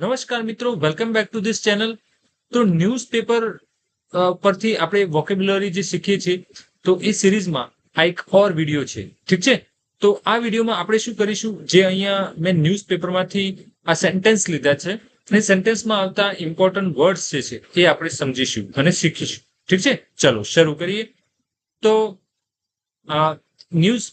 નમસ્કાર મિત્રો, welcome back to this channel. તો ન્યૂઝપેપર પરથી આપણે વોકેબ્યુલરી જે શીખીએ છીએ તો એ સિરીઝમાં આ એક ઓર વિડીયો છે. ઠીક છે, તો આ વિડીયોમાં આપણે શું કરીશું, જે અહીંયા મેં ન્યૂઝપેપરમાંથી આ સેન્ટેન્સ લીધા છે અને સેન્ટેન્સમાં આવતા ઇમ્પોર્ટન્ટ વર્ડ્સ જે છે એ આપણે સમજીશું અને શીખીશું. ઠીક છે, ચલો શરૂ કરીએ. તો ન્યૂઝ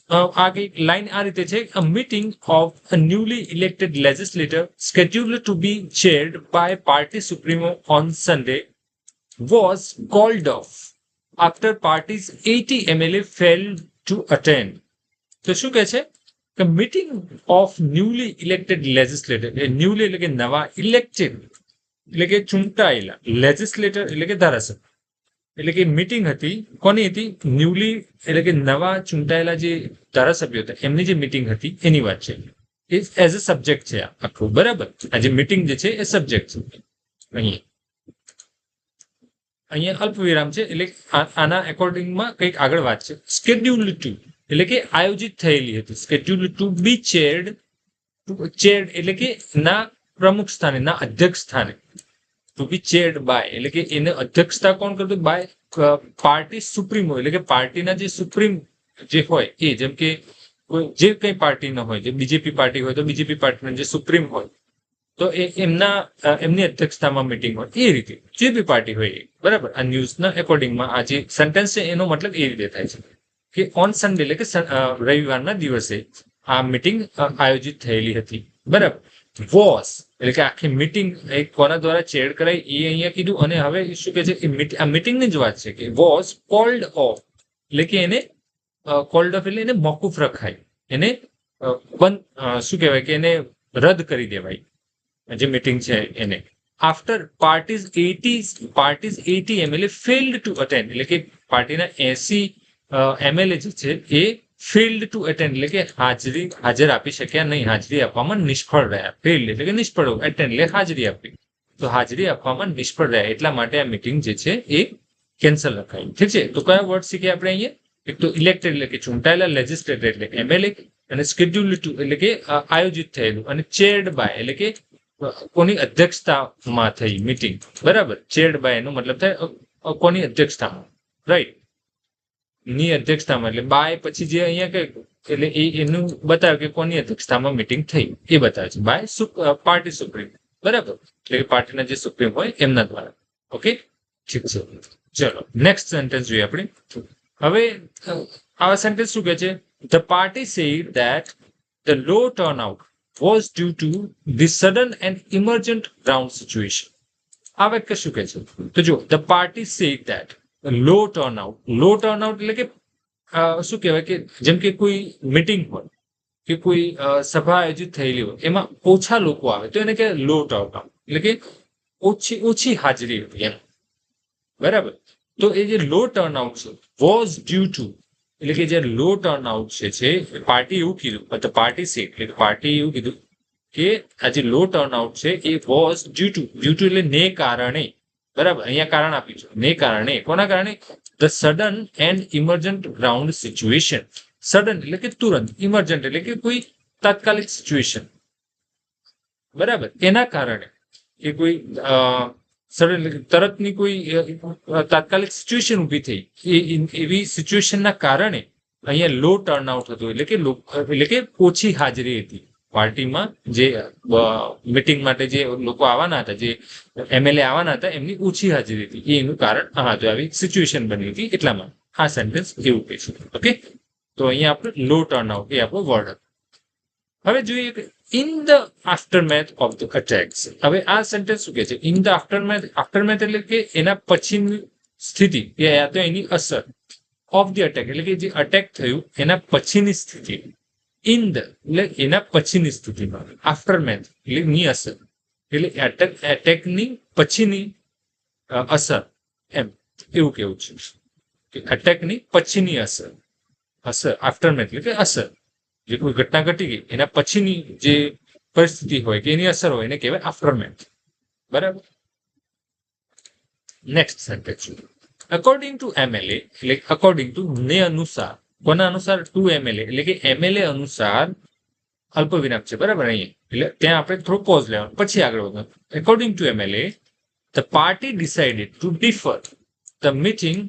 આગળ લાઈન આ રીતે છે: a meeting of a newly elected legislator scheduled to be chaired by party supremo on Sunday was called off after party's 80 MLA failed to attend. તો શું કહે છે કે meeting of newly elected legislator, newly એટલે કે નવા, elected એટલે કે ચૂંટાયેલા, લેજિસ્લેટર એટલે કે ધારાસભ્ય, એટલે કે મીટિંગ હતી. કોની હતી? ન્યૂલી એટલે કે નવા ચૂંટાયેલા જે ધારાસભ્યો હતા એમની જે મીટિંગ હતી એની વાત છે. એ એઝ અ સબ્જેક્ટ છે આખું, બરાબર. આ જે મીટિંગ જે છે એ સબ્જેક્ટ છે. અહીંયા અલ્પ વિરામ છે, એટલે આના એકોર્ડિંગમાં કંઈક આગળ વાત છે. સ્કેડ્યુલ્ડ ટુ એટલે કે આયોજિત થયેલી હતી. સ્કેડ્યુલ્ડ ટુ બી ચેર્ડ, એટલે કે ના પ્રમુખ સ્થાને, ના અધ્યક્ષ સ્થાને. ટુ બી ચેર્ડ બાય એટલે કે એને અધ્યક્ષતા કોણ કરતું? બાય પાર્ટી સુપ્રીમો, એટલે કે પાર્ટીના જે સુપ્રીમ જે હોય એ, જેમ કે જે કઈ પાર્ટીનો હોય, જે બીજેપી પાર્ટી હોય તો બીજેપી પાર્ટીના જે સુપ્રીમ હોય તો એ એમની અધ્યક્ષતામાં મીટિંગ હોય. એ રીતે જે બી પાર્ટી હોય, બરાબર. આ ન્યૂઝના એકોર્ડિંગમાં આ જે સેન્ટેન્સ છે એનો મતલબ એ રીતે થાય છે કે ઓન સન્ડે એટલે કે રવિવારના દિવસે આ મીટિંગ આયોજિત થયેલી હતી, બરાબર. વોસ એટલે કે આખી મીટિંગ કોના દ્વારા ચેડ કરાય એ અહીંયા કીધું. અને હવે શું કે છે, આ મીટિંગની જ વાત છે કે વોસ કોલ્ડ ઓફ એટલે કે એને કોલ્ડ ઓફ એટલે એને મોકૂફ રખાય, એને બંધ, શું કહેવાય કે એને રદ કરી દેવાય, જે મીટિંગ છે એને. After parties 80 MLA failed to attend એટલે કે પાર્ટીના 80 MLA જે છે એ ફેલ્ડ ટુ અટેન્ડ એટલે કે હાજર આપી શક્યા નહીં, હાજરી આપવામાં નિષ્ફળ રહ્યા. ફેલ્ડ એટલે કે નિષ્ફળ, અટેન્ડ એટલે હાજરી આપી. તો હાજરી આપવામાં નિષ્ફળ રહ્યા એટલા માટે આ મીટિંગ જે છે એ કેન્સલ રખાઈ. ઠીક છે, તો કયા વર્ડ શીખ્યા આપણે અહીંયા? એક તો ઇલેક્ટેડ એટલે કે ચૂંટાયેલા, લેજિસ્લેટર એટલે MLA, અને સ્કેડ્યુલ્ડ ટુ એટલે કે આયોજિત થયેલું, અને ચેર્ડ બાય એટલે કે કોની અધ્યક્ષતામાં થઈ મીટિંગ, બરાબર. ચેર્ડ બાય એનો મતલબ થાય કોની અધ્યક્ષતામાં, રાઈટ, ની અધ્યક્ષતામાં. એટલે બાય પછી જે અહીંયા કે એટલે એનું બતાવે કે કોની અધ્યક્ષતામાં મીટિંગ થઈ એ બતાવે છે. બાય પાર્ટી સુપ્રીમ, બરાબર, એટલે કે પાર્ટીના જે સુપ્રીમ હોય એમના દ્વારા. ઓકે, ઠીક છે, ચલો નેક્સ્ટ સેન્ટેન્સ જોઈએ આપણે. હવે આવા સેન્ટેન્સ શું કહે છે? The party said that the low turnout was due to the sudden and emergent ground situation. આ વાક્ય શું કહે છે? તો જો, the party said that low turnout એટલે કે શું કહેવાય કે જેમ કે કોઈ મીટિંગ હોય કે કોઈ સભા આયોજિત થયેલી હોય એમાં ઓછા લોકો આવે તો એને કે લો ટર્નઆઉટ એટલે કે ઓછી હાજરી હતી એમ, બરાબર. તો એ જે લો ટર્નઆઉટ છે વોઝ ડ્યુ ટુ એટલે કે જે લો ટર્નઆઉટ છે પાર્ટી એવું કીધું, પાર્ટી સેડ એટલે પાર્ટી એવું કીધું કે આ જે લો ટર્નઆઉટ છે એ વોઝ ડ્યુ ટુ એટલે ને કારણે, બરાબર. અહીંયા કારણ આપ્યું છે, ને કારણે. કોના કારણે? The sudden and emergent ground situation. Sudden એટલે કે તુરંત, ઇમર્જન્ટ એટલે કે કોઈ તાત્કાલિક સિચ્યુએશન, બરાબર. એના કારણે કે કોઈ સડન તરતની કોઈ તાત્કાલિક સિચ્યુએશન ઊભી થઈ, એવી સિચ્યુએશનના કારણે અહીંયા લો ટર્નઆઉટ હતું એટલે કે ઓછી હાજરી હતી પાર્ટીમાં. જે મીટિંગ માટે જે લોકો આવવાના હતા, જે MLA આવવાના હતા, એમની ઓછી હાજરી હતી. એનું કારણ હા તો આવી સિચ્યુએશન બની હતી એટલામાં આ સેન્ટેન્સ એવું કહે છે. ઓકે, તો અહીંયા આપણે લો ટર્નઆઉટ એ આપણો વર્ડ હતો. હવે જોઈએ કે in the aftermath of the attacks. હવે આ સેન્ટેન્સ શું કહે છે? ઇન ધ આફ્ટરમેથ એટલે કે એના પછીની સ્થિતિ, યા તો એની અસર. ઓફ ધ અટેક એટલે કે જે અટેક થયું એના પછીની સ્થિતિ. ઇન ધ એટલે એના પછીની સ્થિતિમાં, આફ્ટરમેથ એટલે ની અસર એટલે એટેકની પછીની અસર, એમ એવું કેવું છે કે અટેકની પછીની અસર. આફ્ટરમેથ એટલે કે અસર, જે કોઈ ઘટના ઘટી ગઈ એના પછીની જે પરિસ્થિતિ હોય કે એની અસર હોય એને કહેવાય આફ્ટરમેથ, બરાબર. Next sentence, according to MLA એટલે અકોર્ડિંગ ટુ ને અનુસાર. કોના અનુસાર? ટુ MLA એટલે કે MLA અનુસાર અલ્પવિરામ છે બરાબર અહીંયા, એટલે ત્યાં આપણે થોડું પોઝ લેવાનું પછી આગળ વધવાનું. According to MLA the party decided to differ the meeting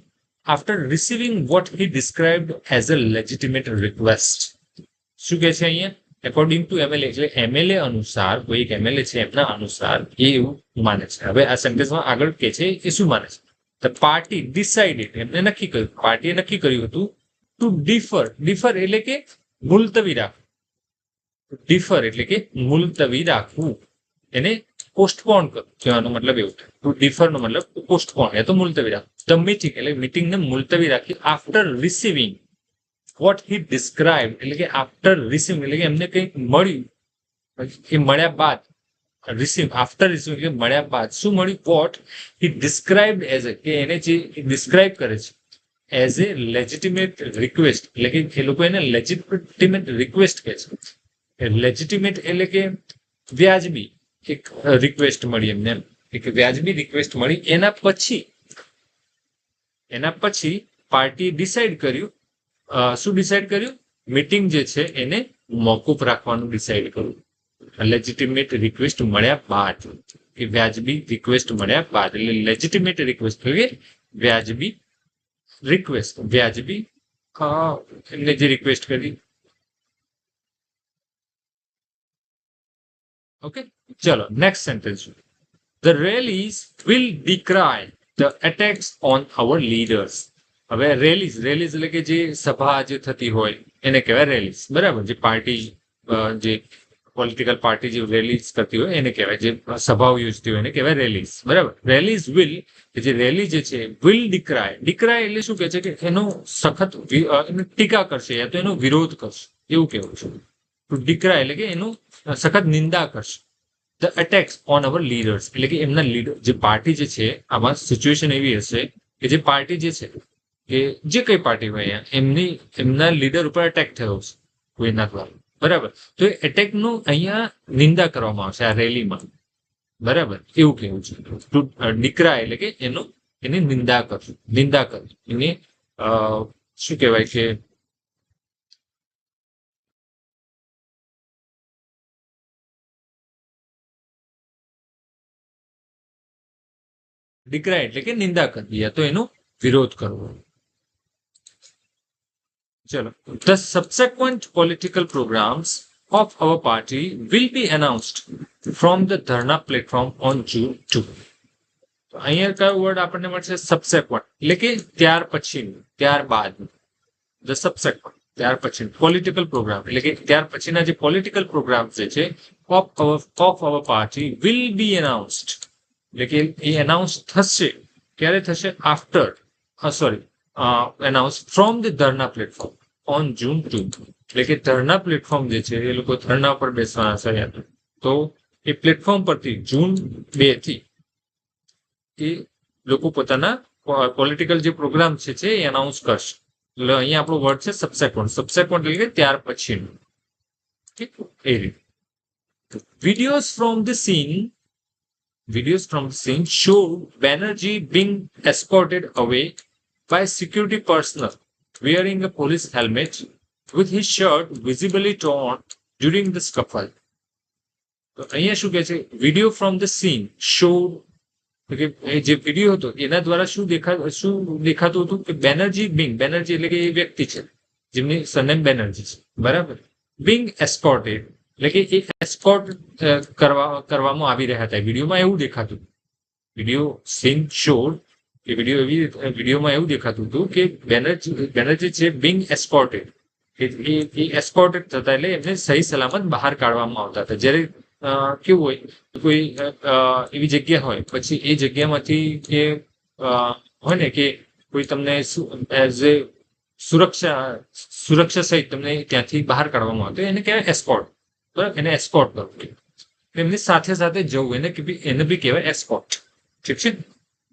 after receiving what he described as a legitimate request. શું કહે છે અહીંયા? એકોર્ડિંગ ટુ એમએલએ એટલે એમએલએ અનુસાર, કોઈ એક એમએલએ છે એમના અનુસાર એ એવું માને છે. હવે આ સેન્ટેન્સમાં આગળ કે છે એ શું માને છે? ધ પાર્ટી ડિસાઇડેડ, એમને નક્કી કર્યું, પાર્ટીએ નક્કી કર્યું હતું ટુ ડિફર. ડિફર એટલે કે મુલતવી રાખવું. ડિફર એટલે કે મુલતવી રાખવું, એને પોસ્ટપોન કરવું, કહેવાનો મતલબ એવું થાય. ટુ ડિફર નો મતલબ પોસ્ટપોન, એ તો મુલતવી રાખવું. ધ મીટિંગ એટલે મીટિંગને મુલતવી રાખી after receiving what he describe એટલે કે આફ્ટર રિસીવિંગ એટલે કે એમને કંઈક મળ્યું, એ મળ્યા બાદ, રિસીવ આફ્ટર રિસીવિંગ એટલે મળ્યા બાદ શું મળ્યું? વોટ હી ડિસ્ક્રાઇબ્ડ એઝ કે એને જે ડિસ્ક્રાઇબ કરે છે એઝ એ લેજિટિમેટ રિક્વેસ્ટ, એટલે કે એ લોકો એને લેજિટિમેટ રિક્વેસ્ટ કહે છે. લેજિટિમેટ એટલે કે વ્યાજબી એક રિક્વેસ્ટ મળી એમને, એક વ્યાજબી રિક્વેસ્ટ મળી. એના પછી પાર્ટી ડિસાઇડ કર્યું, શું ડિસાઇડ કર્યું? મીટિંગ જે છે એને મોકૂફ રાખવાનું ડિસાઇડ કર્યું. લેજિટિમેટ રિક્વેસ્ટ મળ્યા બાદ, કે વ્યાજબી રિક્વેસ્ટ મળ્યા બાદ, એટલે લેજિટિમેટ રિક્વેસ્ટ એટલે વ્યાજબી રિક્વેસ્ટ, વ્યાજબી એમને જે રિક્વેસ્ટ કરી. ઓકે, ચલો next sentence. The rallies will decry the attacks on our leaders. હવે રેલીઝ એટલે કે જે સભા જે થતી હોય એને કહેવાય રેલીઝ, બરાબર. જે પાર્ટી, જે પોલિટિકલ પાર્ટી જે રેલીઝ કરતી હોય એને કહેવાય, જે સભાઓ યોજતી હોય એને કહેવાય રેલીઝ, બરાબર. રેલીઝ વિલ, જે રેલી જે છે વિલ ડિક્રાય. ડિક્રાય એટલે શું કહે છે? કે એનો સખત ટીકા કરશે યા તો એનો વિરોધ કરશે, એવું કહેવું છે. ટુ ડિક્રાય એટલે કે એનું સખત નિંદા કરશે. The attacks on our leaders એટલે કે એમના લીડર, જે પાર્ટી જે છે, આમાં સિચ્યુએશન એવી હશે કે જે પાર્ટી જે છે, કે જે કઈ પાર્ટી હોય એમના લીડર ઉપર એટેક થયો છે કોઈના દ્વારા, બરાબર. તો એ એટેકનું અહીંયા નિંદા કરવામાં આવશે આ રેલીમાં, બરાબર, એવું કેવું છે. ટુ ડિક્રાય એટલે કે એની નિંદા કરશું, એની શું કહેવાય કે ડિક્રાય એટલે કે નિંદા કરવી યા તો એનો વિરોધ કરવો. ચલો, the subsequent political programmes of our party will be announced from the dharna platform on June 2. તો અહીંયા કયો વર્ડ આપણને મળશે? સબસેક્વન્ટ એટલે કે ત્યાર પછીનું, ત્યારબાદ. ધ સબસેક્વન્ટ ત્યાર પછી પોલિટિકલ પ્રોગ્રામ એટલે કે ત્યાર પછીના જે પોલિટિકલ પ્રોગ્રામ જે છે of our party will be announced એટલે કે એ એનાઉન્સ થશે. ક્યારે થશે? After announce from the dharna platform on June 2. એટલે કે ધરના પ્લેટફોર્મ જે છે એ લોકો ધરના પર બેસવાના છે, તો એ પ્લેટફોર્મ પરથી June 2 થી એ લોકો પોતાના પોલિટિકલ જે પ્રોગ્રામ છે એ એનાઉન્સ કરશે. એટલે અહીંયા આપણો વર્ડ છે સબસેક્વન્ટ. સબસેક્વન્ટ એટલે કે ત્યાર પછીનું, એ રીતે. Videos from the scene show Banerjee being escorted away by security personnel wearing a police helmet with his shirt visibly torn during the scuffle. તો અહીંયા શું કહે છે? Video from the scene show, જે વિડીયો હતો એના દ્વારા શું દેખાતું હતું કે બેનર્જી એટલે કે એ વ્યક્તિ છે જેમની સરનેમ બેનર્જી છે, બરાબર. બિંગ એસ્કોર્ટેડ એટલે કે એ એસ્કોર્ટ કરવામાં આવી રહ્યા હતા. વિડીયોમાં એવું દેખાતું, વિડીયો સીન શોડ કે વિડીયોમાં એવું દેખાતું હતું કે બેનર્જી છે બિંગ એસ્કોર્ટેડ, એ એસ્કોર્ટેડ થતા એટલે એમને સહી સલામત બહાર કાઢવામાં આવતા હતા. જ્યારે કેવું હોય, કોઈ એવી જગ્યા હોય પછી એ જગ્યામાંથી એ હોય ને કે કોઈ તમને એઝ એ સુરક્ષા સહિત તમને ત્યાંથી બહાર કાઢવામાં આવતો, એને કહેવાય એસ્કોર્ટ, બરાબર. એને એસ્કોર્ટ કરવું, એમની સાથે સાથે જવું, એને બી કહેવાય એસ્કોર્ટ. ઠીક છે?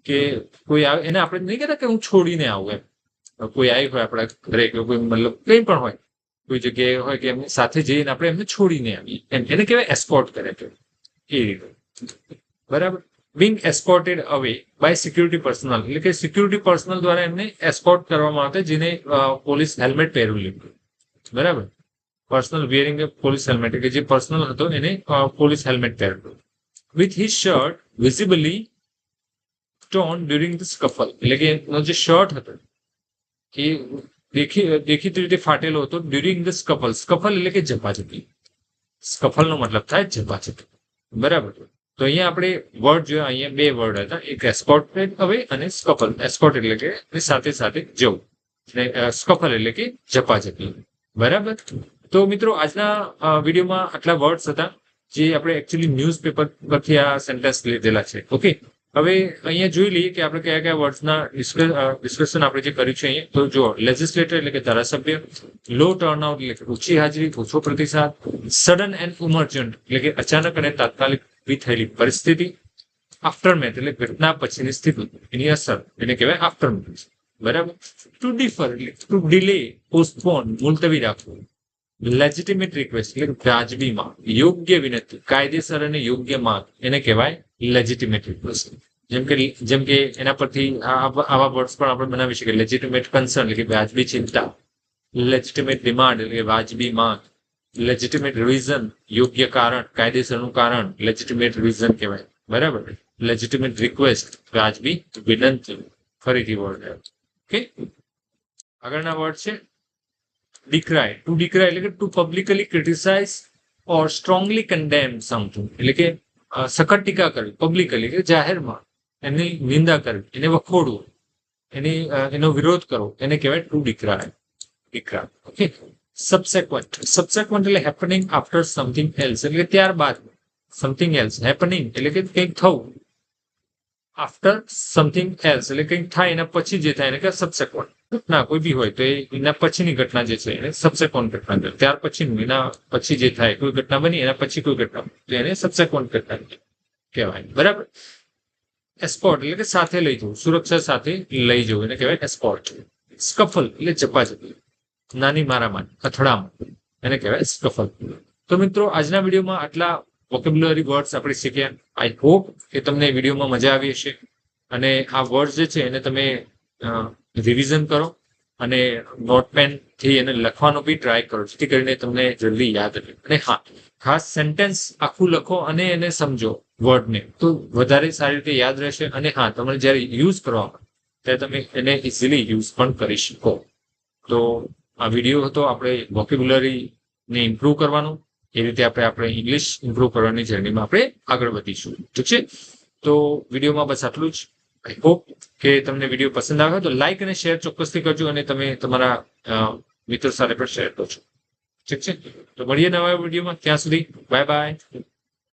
કે કોઈ આવે એને આપણે નહીં કહેતા કે હું છોડીને આવું, એમ. કોઈ આવી હોય આપણા ઘરે, કોઈ મતલબ કંઈ પણ હોય, કોઈ જગ્યાએ હોય કે એમની સાથે જઈને આપણે એમને છોડીને આવીએ, એને કહેવાય એસ્કોર્ટ કરે છે, એ રીતે, બરાબર. બિંગ એસ્કોર્ટેડ અવે બાય સિક્યુરિટી પર્સનલ એટલે કે સિક્યુરિટી પર્સનલ દ્વારા એમને એસ્કોર્ટ કરવામાં આવતા, જેને પોલીસ હેલ્મેટ પહેરેલું, બરાબર. Personal wearing a police helmet કે જે પર્સનલ હતો એને પોલીસ હેલ્મેટ પહેરેલો with his shirt visibly torn during the scuffle એટલે કે એનો જે શર્ટ હતો એ દેખીતી રીતે ફાટેલો હતો ડ્યુરિંગ ધ સ્કફલ એટલે કે ઝપાઝપી સ્કફલ નો મતલબ થાય ઝપાઝપી બરાબર તો અહીંયા આપણે વર્ડ જોયા અહીંયા બે વર્ડ હતા એક એસ્કોર્ટેડ અવે અને સ્કફલ એસ્કોર્ટ એટલે કે સાથે સાથે જવું અને સ્કફલ એટલે કે ઝપાઝપી બરાબર તો મિત્રો આજના વિડીયોમાં આટલા વર્ડ્સ હતા જે આપણે એકચ્યુઅલી ન્યૂઝપેપર પરથી આ સેન્ટેન્સ લીધેલા છે ઓકે હવે અહીંયા જોઈ લઈએ કે આપણે કયા કયા વર્ડ્સના ડિસ્કશન આપણે જે કર્યું છે અહીંયા તો જો લેજિસ્લેટર એટલે કે ધારાસભ્ય લો ટર્નઆઉટ એટલે કે ઓછી હાજરી ઓછો પ્રતિસાદ સડન એન્ડ ઇમર્જન્ટ એટલે કે અચાનક અને તાત્કાલિક ઊભી થયેલી પરિસ્થિતિ આફ્ટરમેથ એટલે ઘટના પછીની સ્થિતિ એની અસર એને કહેવાય આફ્ટરમેથ બરાબર ટુ ડિફર એટલે ટુ ડિલે પોસ્ટપોન મુલતવી રાખવું લેજિટિમેટ રિક્વેસ્ટ એટલે વાજબી માંગ યોગ્ય વિનંતી કાયદેસર અને યોગ્ય માંગ એને કહેવાય લેજિટિમેટ રિક્વેસ્ટ જેમ કે એના પરથી આવા વર્ડ્સ પણ આપણે બનાવી શકીએ લેજિટિમેટ કન્સર્ન એટલે કે વાજબી ચિંતા લેજિટિમેટ ડિમાન્ડ એટલે કે વાજબી માંગ લેજિટિમેટ રીઝન યોગ્ય કારણ કાયદેસરનું કારણ લેજિટિમેટ રીઝન કહેવાય બરાબર લેજિટિમેટ રિક્વેસ્ટ વાજબી વિનંતી ફરીથી વર્ડ ઓકે આગળના વર્ડ છે ડિક્રાય ટુ ડિક્રાય એટલે કે ટુ પબ્લિકલી ક્રિટિસાઇઝ ઓર સ્ટ્રોંગલી કન્ડેમ સમથિંગ એટલે કે સખત ટીકા કરવી પબ્લિકલી કે જાહેરમાં એની નિંદા કરવી એને વખોડવું એનો વિરોધ કરવો એને કહેવાય ટુ ડિક્રાય ઓકે સબસેક્વન્ટ એટલે હેપનિંગ આફ્ટર સમથિંગ એલ્સ એટલે ત્યારબાદ સમથિંગ એલ્સ હેપનિંગ એટલે કે કંઈક થવું આફ્ટર સમથિંગ એલ્સ એટલે કંઈક થાય એના પછી જે થાય એને કે સબસેક્વન્ટ ઘટના કોઈ બી હોય તો એના પછીની ઘટના જે છે એને સબસેક્વન્ટ ઘટના કહેવાય ત્યાર પછીનું એના પછી જે થાય કોઈ ઘટના બની એના પછી કોઈ ઘટના તો એને સબસેક્વન્ટ ઘટના કહેવાય બરાબર એસ્કોર્ટ એટલે કે સાથે લઈ જવું સુરક્ષા સાથે લઈ જવું એને કહેવાય એસ્કોર્ટ સ્કફલ એટલે ઝપાઝપી નાની મારામારી અથડામણ એને કહેવાય સ્કફલ તો મિત્રો આજના વિડીયોમાં આટલા વોકેબ્યુલરી વર્ડ્સ આપણે શીખ્યા આઈ હોપ કે તમને વિડીયોમાં મજા આવી હશે અને આ વર્ડ્સ જે છે એને તમે રિવિઝન કરો અને નોટપેન થી એને લખવાનો બી ટ્રાય કરો જેથી કરીને તમને જલ્દી યાદ રહે અને હા ખાસ સેન્ટેન્સ આખું લખો અને એને સમજો વર્ડને તો વધારે સારી રીતે યાદ રહેશે અને હા તમારે જ્યારે યુઝ કરવામાં ત્યારે તમે એને ઇઝીલી યુઝ પણ કરી શકો તો આ વિડીયો હતો આપણે વોકેબ્યુલરીને ઇમ્પ્રૂવ કરવાનું એ રીતે આપણે ઇંગ્લિશ ઇમ્પ્રૂવ કરવાની જર્નીમાં આપણે આગળ વધીશું ઠીક છે તો વિડીયોમાં બસ આટલું જ આઈ હોપ કે તમને વિડીયો પસંદ આવ્યો તો લાઈક અને શેર ચોક્કસથી કરજો અને તમે તમારા મિત્રો સાથે પણ શેર કરજો ઠીક છે તો મળીએ નવા વિડીયોમાં ત્યાં સુધી બાય બાય